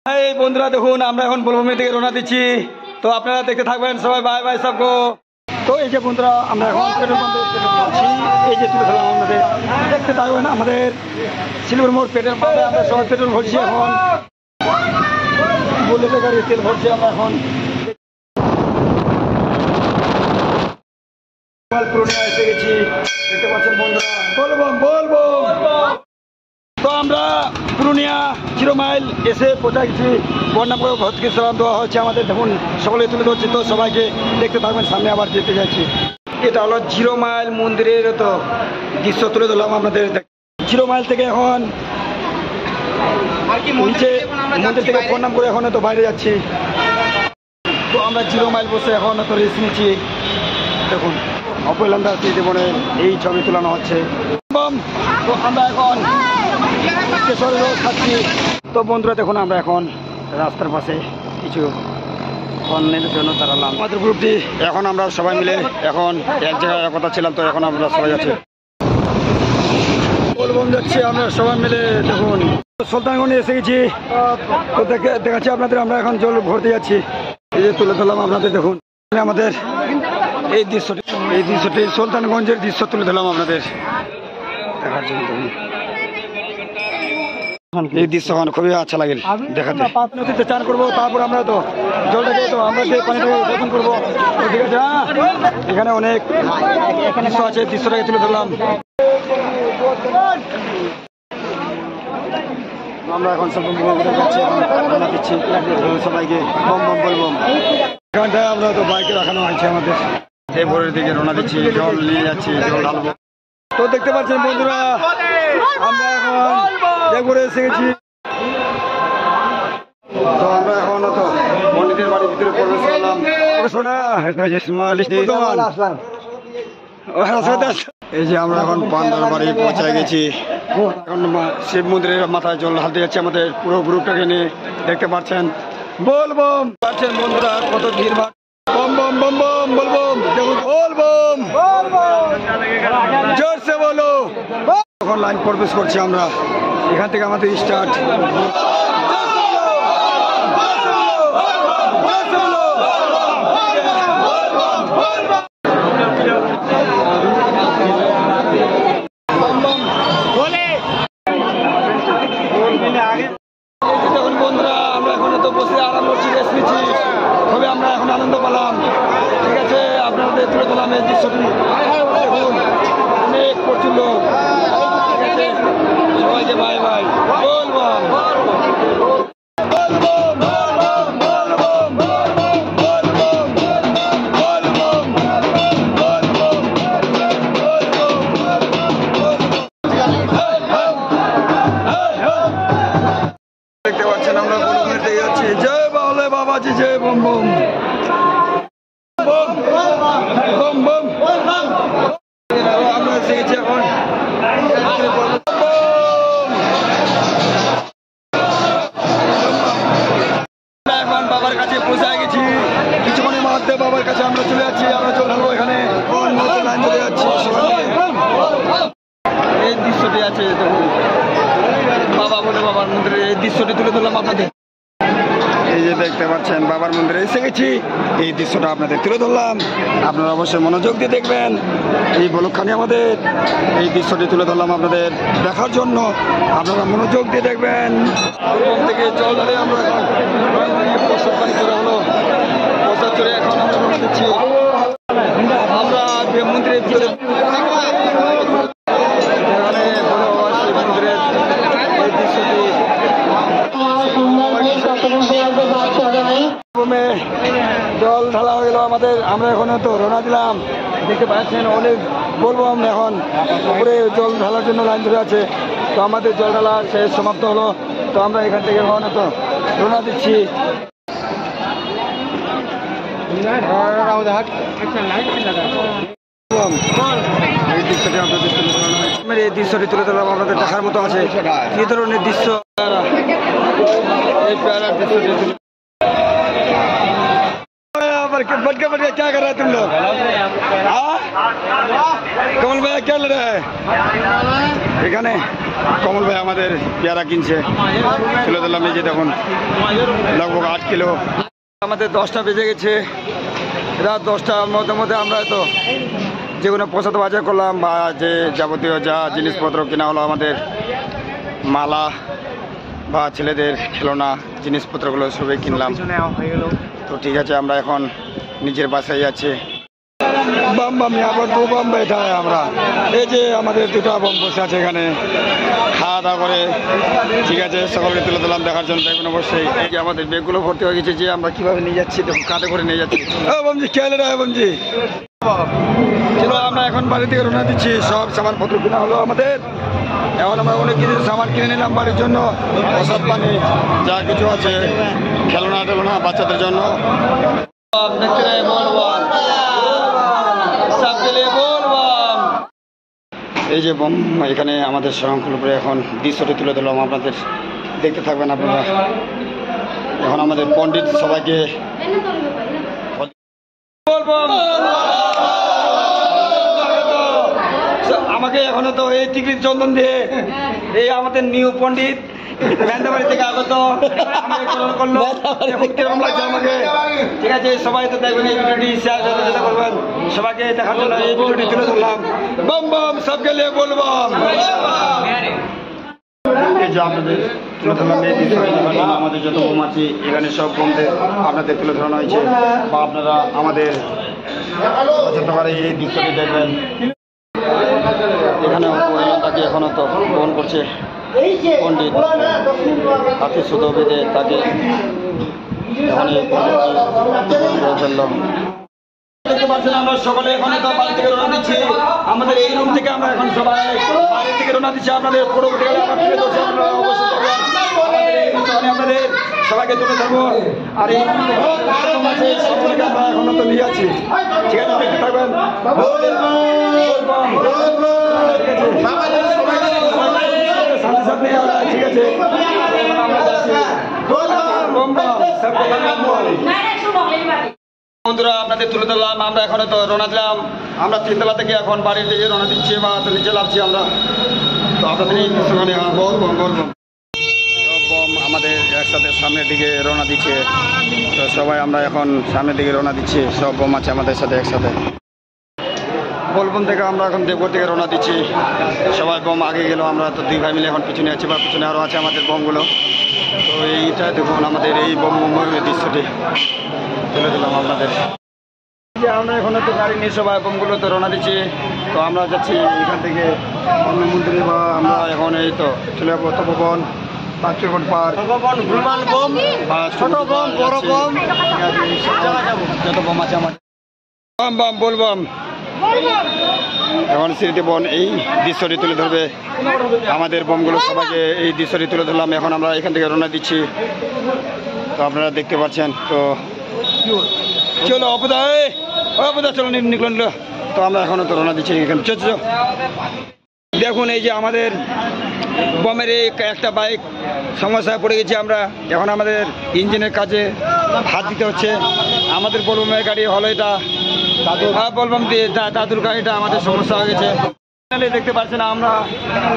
এই বন্ধুরা দেখুন আমরা এখন বলভূমি থেকে রওনা দিচ্ছি। তো আপনারা দেখতে থাকবেন সবাই। বাই বাই সবকো। তো এই যে বন্ধুরা আমরা এখন পেট্রোল পাম্পে আছি। এই যে তুলে ধরলাম আমাদের, দেখতে থাকবেন আমাদের শিলিগুড়ি মোড় পেট্রোল পাম্পে আমরা সবাই পেট্রোল ভরছি। এখন বুলেটে গাড়ি তেল ভরছি আমরা এখন। পুরুলিয়া এসে গেছি, দেখতে পাচ্ছেন বন্ধুরা। বলবো তো আমরা পুরুলিয়া 0 মাইল এসে পৌঁছা গেছি। বন্যাম করে ভর্তিকে সালাম দেওয়া হচ্ছে আমাদের। দেখুন সকলে তুলে ধরছি, তো সবাইকে দেখতে থাকবেন। সামনে আবার যেতে যাচ্ছি। এটা হলো 0 মাইল মন্দিরের তো দৃশ্য তুলে ধরলাম আপনাদের। 0 মাইল থেকে এখন নিচে মন্দির থেকে প্রণাম করে এখন তো বাইরে যাচ্ছি। তো আমরা 0 মাইল বসে এখন তো রেস্ট নিচ্ছি। দেখুন অপৈলান্দার জীবনের এই ছবি তোলানো হচ্ছে। তো আমরা এখন কেশর রোড খাচ্ছি। তো বন্ধুরা দেখুন আমরা এখন রাস্তার পাশে কিছু অন্যের জন্য দাঁড়ালাম। আমাদের গ্রুপটি এখন আমরা সবাই মিলে এখন এক জায়গায় একতা ছিলাম। তো এখন আমরা সবাই যাচ্ছি, বলবম যাচ্ছি আমরা সবাই মিলে। দেখুন সুলতানগঞ্জে এসে গেছি। তো দেখাচ্ছি আপনাদের, আমরা এখন জল ভরতে যাচ্ছি। এই যে তুলে ধরলাম আপনাদের। দেখুন আমাদের এই দৃশ্যটি সুলতানগঞ্জের দৃশ্য তুলে ধরলাম আপনাদের দেখার জন্য। এই দৃশ্য খুবই আচ্ছা লাগে দেখাতে। নদীতে চান করবো, তারপর আমরা তো জলটাকে তো আমরা যে পানিটাকে শোধন করবো। ঠিক আছে, এখানে অনেক দৃশ্য আছে, দৃশ্যটাকে তুলে ধরলাম। আমরা এখন সব দিচ্ছি সবাইকে বম বলবো। এখানটায় আমরা তো বাইকে রাখানো হয়েছে আমাদের। এই ভোরের দিকে রওনা দিচ্ছি, জল নিয়ে যাচ্ছি, জল ঢালবো। তো দেখতে পাচ্ছেন বন্ধুরা আমরা এখন একবারে এসে গেছি। তো আমরা এখন তো পণ্ডিতের বাড়ির ভিতরে প্রবেশ করলাম। এই যে আমরা এখন পান্ডার বাড়ি পৌঁছে গেছি। এখন শিব মন্দিরের মাথায় জল ঢালতে যাচ্ছি আমাদের পুরো গ্রুপটাকে নিয়ে। দেখতে পাচ্ছেন বলবম পাচ্ছেন বন্ধুরা কত ভিড় ভাড়। বম বম বম বম বলবম বলবম জোরসে বলো। এখন লাইন প্রবেশ করছি আমরা। এখান থেকে আমাদের স্টার্ট। দেখুন বন্ধুরা আমরা এখন তো বসে আরাম করছি, রেস্ট নিচ্ছি। তবে আমরা এখন আনন্দ পেলাম। ঠিক আছে, আপনাদের তুলে ধরলাম এই দৃশ্যটি। দেখুন অনেক প্রচুর লোক। ঠিক আছে, সবাইকে বাই বাই বলবো। দেখতে পাচ্ছেন আমরা বলভূমি থেকে যাচ্ছি। জয় বাউলে বাবাজি, জয় বম বম বম বম। আমরা এসে গেছি এখন। এখন বাবার কাছে পৌঁছে গেছি। কিছুক্ষণের মধ্যে বাবার কাছে আমরা চলে যাচ্ছি। আমরা চলে যাবো এখানে লাইন চলে যাচ্ছি। এই দৃশ্যটি আছে দেখুন, বাবা বলে বাবার মন্দিরে এই দৃশ্যটি তুলে ধরলাম আপনাদের। এই যে দেখতে পাচ্ছেন বাবার মন্দিরে এসে গেছি, এই দৃশ্যটা আপনাদের তুলে ধরলাম। আপনারা অবশ্যই মনোযোগ দিয়ে দেখবেন। এই বলকখানি আমাদের এই দৃশ্যটি তুলে ধরলাম আপনাদের দেখার জন্য। আপনারা মনোযোগ দিয়ে দেখবেন। থেকে জল ধরে আমরা প্রসাদ পানি চলে হলো। প্রসাদ চলে এখন আমরা রওনা দিচ্ছি। আমরা মন্দিরের ভিতরে জল ঢালা হয়ে গেল আমাদের। আমরা এখন তো রওনা দিলাম। দেখতে পাচ্ছেন অনেক বলবো আমরা এখন উপরে জল ঢালার জন্য লাইন ধরে আছে। তো আমাদের জল ঢালা শেষ সমাপ্ত হলো। তো আমরা এখান থেকে তো রওনা দিচ্ছি। এই দৃশ্যটি তুলে ধরলাম আপনাদের দেখার মতো আছে। কি ধরনের দৃশ্য, এই প্যারার দৃশ্যটি बटका बटका क्या कर रहे हैं तुम लोग? কমল ভাই কে রে এখানে কমল ভাই আমাদের পেয়ারা কিনছে তুলে দিলাম। এই যে দেখুন লগভগ 8 কিলো। আমাদের 10টা বেজে গেছে, রাত 10টার মধ্যে আমরা তো যে কোনো প্রসাদ বাজার করলাম বা যে যাবতীয় যা জিনিসপত্র কেনা হলো, আমাদের মালা বা ছেলেদের খেলনা জিনিসপত্রগুলো সবই কিনলাম। তো ঠিক আছে, আমরা এখন নিজের বাসায় যাচ্ছি। बम बम यहाँ पर 2 बम बैठा है আমরা। এই যে আমাদের 2টা বম বসে আছে এখানে, খাওয়া দাওয়া করে। ঠিক আছে, সকলকে তুলে দিলাম দেখার জন্য। দেখবেন অবশ্যই এই যে আমাদের ব্যাগগুলো ভর্তি হয়ে গেছে, যে আমরা কিভাবে নিয়ে যাচ্ছি, দেখুন কাঁধে করে নিয়ে যাচ্ছি। ও বমজি খেলে রে বমজি, চলো আমরা এখন বাড়ি থেকে রওনা দিচ্ছি। সব সামানপত্র কেনা হলো আমাদের। এখন আমরা অনেক কিছু সামান কিনে নিলাম বাড়ির জন্য, প্রসাদ পানি যা কিছু আছে, খেলনা টেলনা বাচ্চাদের জন্য। এই যে বম এখানে আমাদের শরণখোল উপরে এখন দৃশ্যটি তুলে দিলাম আপনাদের, দেখতে থাকবেন আপনারা। এখন আমাদের পণ্ডিত সবাইকে আমাকে এখনো তো এই টিকলি চন্দন দিয়ে এই আমাদের নিউ পণ্ডিত বাড়ি থেকে আগত করলো, কিরকম লাগছে আমাকে। ঠিক আছে, সবাই তো দেখবেন এই ভিডিওটি শেয়ার চেষ্টা করবেন, সবাইকে দেখার জন্য এই ভিডিওটি তুলে ধরলাম। বম বম সবকে লিয়ে বলবো। এই যে আপনাদের তুলে ধরলাম এই বিষয়ে, আমাদের যত বোম আছে এখানে সব বোমদের আপনাদের তুলে ধরানো হয়েছে, বা আপনারা আমাদের যতবারে এই দৃশ্যটি দেখবেন। এখানে তাকে এখনো তো গ্রহণ করছে পণ্ডিত হাতে সুতো বেঁধে তাকে এখন দেখতে পাচ্ছেন। আমরা সকলে এখন তো বাড়ি থেকে রওনা দিচ্ছি, আমাদের এই রুম থেকে আমরা এখন সবাই বাড়ি থেকে রওনা দিচ্ছি। আপনাদের পরবর্তীকালে আপনাদের সবাইকে তুলে ধরবো। আর এই সকলকে আমরা এখনো তো নিয়ে আছি। ঠিক আছে, দেখতে থাকবেন। ঠিক আছে, বন্ধুরা আপনাদের তুলে ধরলাম। আমরা এখন তো রওনা দিলাম, আমরা 3তলা থেকে এখন বাড়ির দিকে রওনা দিচ্ছি বা তো নিচে লাভছি আমরা। তো আপনাদের এই দৃশ্যখানে বম আমাদের একসাথে সামনের দিকে রওনা দিচ্ছে। তো সবাই আমরা এখন সামনের দিকে রওনা দিচ্ছি, সব বম আছে আমাদের সাথে একসাথে। বলবম থেকে আমরা এখন দেবগড় থেকে রওনা দিচ্ছি, সবাই বম আগে গেল, আমরা তো 2 ভাই মিলে এখন পিছনে আছি, বা পিছনে আরও আছে আমাদের বমগুলো। তো এইটা দেখুন আমাদের এই বম দৃশ্যটি তুলে দিলাম আপনাদের। আমরা এখন তো গাড়ি নিয়ে সবাই বমগুলো তো রওনা দিচ্ছি। তো আমরা যাচ্ছি এখান থেকে অন্য মন্দিরে, বা আমরা এখন এই তো চলে যাবো তপবন, পাঁচরকম পার্ক, বা ছোট বম বড় বম যত বম আছে আমার বম বম বলবম। এখন স্মৃতি বন এই দৃশ্যটি তুলে ধরবে আমাদের বমগুলো, সবাইকে এই দৃশ্যটি তুলে ধরলাম। এখন আমরা এখান থেকে রওনা দিচ্ছি, তো আপনারা দেখতে পাচ্ছেন। তো চলো অপদা চলো নিকল। তো আমরা এখনো তো রওনা দিচ্ছি এখানে। চলো দেখুন, এই যে আমাদের বমের এই একটা বাইক সমস্যায় পড়ে গেছি আমরা। এখন আমাদের ইঞ্জিনের কাজে হাত দিতে হচ্ছে। আমাদের বলবমের গাড়ি হলো এটা, বলবম দিয়ে দাদুর গাড়িটা আমাদের সমস্যা হয়ে গেছে। দেখতে পাচ্ছেন আমরা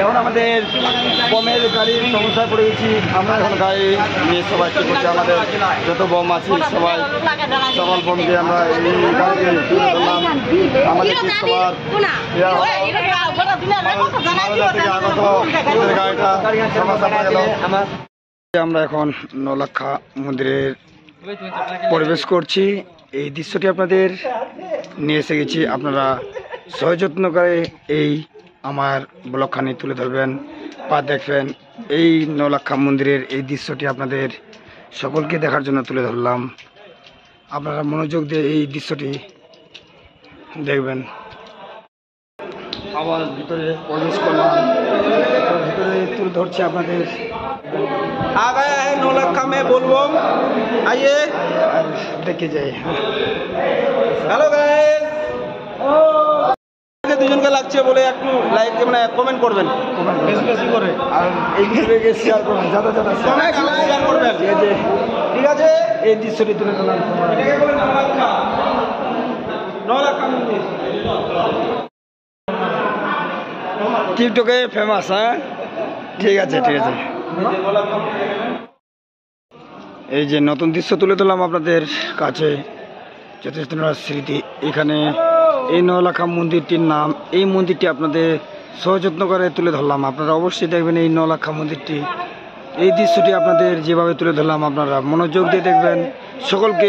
এখন আমাদের বমের গাড়ির সমস্যায় পড়ে গেছি। আমরা এখন গাড়ি নিয়ে সবাই কি করছি, আমাদের যত বম আছি সবাই সকল বমকে আমরা এই গাড়িতে ধরলাম। আমাদের আমরা এখন নৌলক্ষা মন্দিরের প্রবেশ করছি। এই দৃশ্যটি আপনাদের নিয়ে এসে গেছি, আপনারা সযত্ন করে এই আমার ব্লগখানি তুলে ধরবেন বা দেখবেন। এই নৌলক্ষা মন্দিরের এই দৃশ্যটি আপনাদের সকলকে দেখার জন্য তুলে ধরলাম। আপনারা মনোযোগ দিয়ে এই দৃশ্যটি দেখবেন। আবার ভিতরে প্রবেশ করলাম, ভিতরে তুলে ধরছি আপনাদের। आ गया है नौलखा में बोलबम, आइए দেখে যাই। हेलो गाइस, দুজনকে লাগছে বলে একটু লাইক মানে কমেন্ট করবেন, বেশি বেশি করে, আর এই ভিডিওকে শেয়ার করবেন, যারা শেয়ার করবেন। ঠিক আছে। ঠিক আছে, এই দৃশ্যটি তুলে ধরলাম। এটাকে বলে নলাক্ষা। নলাক্ষা মন্দির। টিকটকে ফেমাস, হ্যাঁ ঠিক আছে ঠিক আছে। এই যে নতুন দৃশ্য তুলে ধরলাম আপনাদের কাছে, যথেষ্ট স্মৃতি। এখানে এই নলাখা মন্দিরটির নাম, এই মন্দিরটি আপনাদের সযত্ন করে তুলে ধরলাম। আপনারা অবশ্যই দেখবেন এই নলাখা মন্দিরটি, এই দৃশ্যটি আপনাদের যেভাবে তুলে ধরলাম আপনারা মনোযোগ দিয়ে দেখবেন। সকলকে